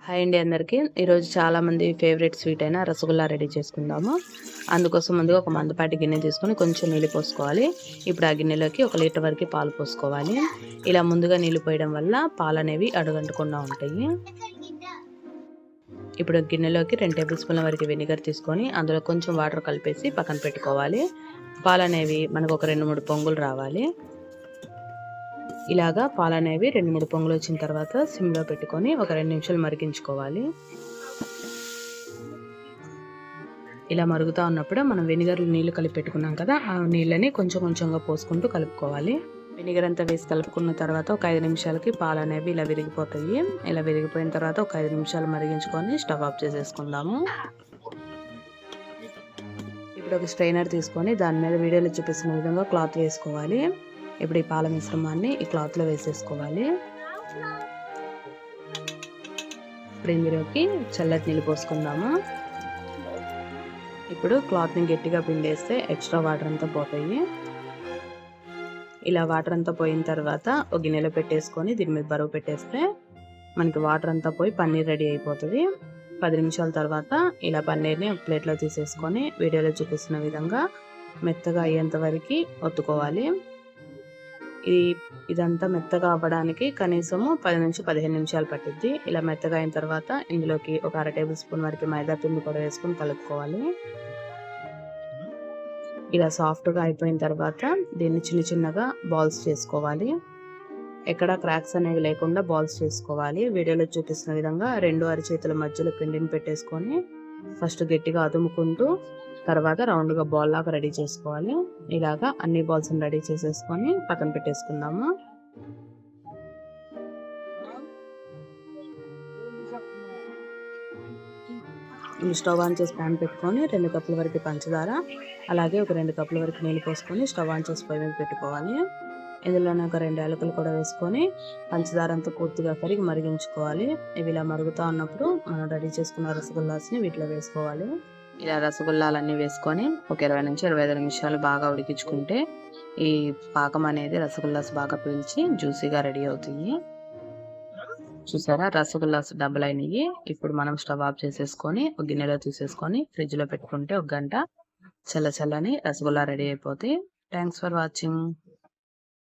Hi అండి అందరికీ. ఈరోజు చాలామంది ఫేవరెట్ స్వీట్ అయిన రసగుల్లా రెడీ చేసుకుందాము. అందుకోసం ముందుగా ఒక మందపాటి గిన్నె తీసుకొని కొంచెం నీళ్ళు పోసుకోవాలి. ఇప్పుడు ఆ గిన్నెలోకి 1 లీటర్ వరకు పాలు పోసుకోవాలి. ఇలా ముందుగా నీళ్ళు పోయడం వల్ల పాలు అనేవి అడుగంటకుండా ఉంటాయి. ఇప్పుడు గిన్నెలోకి 2 టేబుల్ స్పూన్ల వరకు వెనిగర్ తీసుకొని అందులో కొంచెం వాటర్ కలిపేసి పక్కన పెట్టుకోవాలి. పాలు అనేవి మనకు ఒక 2-3 పొంగులు రావాలి. ఇలాగా పాలనేవి 2-3 పొంగులు వచ్చిన తర్వాత సిమ్లో పెట్టుకొని ఒక 2 నిమిషాలు మరిగించుకోవాలి. ఇలా మరుగుతూ ఉన్నప్పుడు మనం వెనిగర్ నీళ్లు కలిపి పెట్టుకున్నాం కదా, ఆ నీళ్ళని కొంచెం కొంచెంగా పోసుకుంటూ కలుపుకోవాలి. వెనిగర్ అంతా వేసి కలుపుకున్న తర్వాత ఒక 5 నిమిషాలకి పాలు అనేవి ఇలా విరిగిపోతాయి. ఇలా విరిగిపోయిన తర్వాత ఒక 5 నిమిషాలు మరిగించుకొని స్టవ్ ఆఫ్ చేసేసుకుందాము. ఇప్పుడు ఒక స్ట్రైనర్ తీసుకొని దాని మీద వీడియోలో చూపిస్తున్న విధంగా క్లాత్ వేసుకోవాలి. ఇప్పుడు ఈ పాల మిశ్రమాన్ని ఈ క్లాత్లో వేసేసుకోవాలి. ఇప్పుడు ఇందులోకి చల్లటి నీళ్ళు పోసుకుందాము. ఇప్పుడు క్లాత్ని గట్టిగా పిండేస్తే ఎక్స్ట్రా వాటర్ అంతా పోతాయి. ఇలా వాటర్ అంతా పోయిన తర్వాత ఒక గిన్నెలో పెట్టేసుకొని దీని మీద బరువు పెట్టేస్తే మనకి వాటర్ అంతా పోయి పన్నీర్ రెడీ అయిపోతుంది. 10 నిమిషాల తర్వాత ఇలా పన్నీర్ని ఒక ప్లేట్లో తీసేసుకొని వీడియోలో చూపిస్తున్న విధంగా మెత్తగా అయ్యేంత వరకు ఒత్తుకోవాలి. ఇదంతా మెత్తగా అవ్వడానికి కనీసము 10 నుంచి 15 నిమిషాలు పట్టిద్ది. ఇలా మెత్తగా అయిన తర్వాత ఇందులోకి ఒక 1/2 టేబుల్ స్పూన్ వరకు మైదా పిండి కూడా వేసుకొని కలుపుకోవాలి. ఇలా సాఫ్ట్గా అయిపోయిన తర్వాత దీన్ని చిన్న చిన్నగా బాల్స్ చేసుకోవాలి. ఎక్కడ క్రాక్స్ అనేవి లేకుండా బాల్స్ చేసుకోవాలి. వీడియోలో చూపిస్తున్న విధంగా 2 అరచేతుల మధ్యలో పిండిని పెట్టేసుకొని ఫస్ట్ గట్టిగా అదుముకుంటూ తర్వాత రౌండ్గా బాల్ లాగా రెడీ చేసుకోవాలి. ఇలాగా అన్ని బాల్స్ రెడీ చేసేసుకొని పక్కన పెట్టేసుకుందాము. స్టవ్ ఆన్ చేసి ప్యాన్ పెట్టుకొని 2 కప్పుల వరకు పంచదార అలాగే ఒక 2 కప్పుల వరకు నీళ్ళు పోసుకొని స్టవ్ ఆన్ చేసి పొయ్యి మీద పెట్టుకోవాలి. ఇందులోనే ఒక 2 యాలకులు కూడా వేసుకొని పంచదార అంతా పూర్తిగా కరిగి మరిగించుకోవాలి. ఇవి ఇలా మరుగుతూ ఉన్నప్పుడు మనం రెడీ చేసుకున్న రసగుల్లాస్ని వీటిలో వేసుకోవాలి. ఇలా రసగుల్లాలన్నీ వేసుకొని ఒక 20 నుంచి 25 నిమిషాలు బాగా ఉడికించుకుంటే ఈ పాకం అనేది రసగుల్లాస్ బాగా పీల్చి జ్యూసీగా రెడీ అవుతాయి. చూసారా, రసగుల్లాస్ డబుల్ అయినాయి. ఇప్పుడు మనం స్టవ్ ఆఫ్ చేసేసుకొని ఒక గిన్నెలో తీసేసుకొని ఫ్రిడ్జ్లో పెట్టుకుంటే 1 గంట చల్ల చల్లని రసగుల్లా రెడీ అయిపోతాయి. Thanks for watching.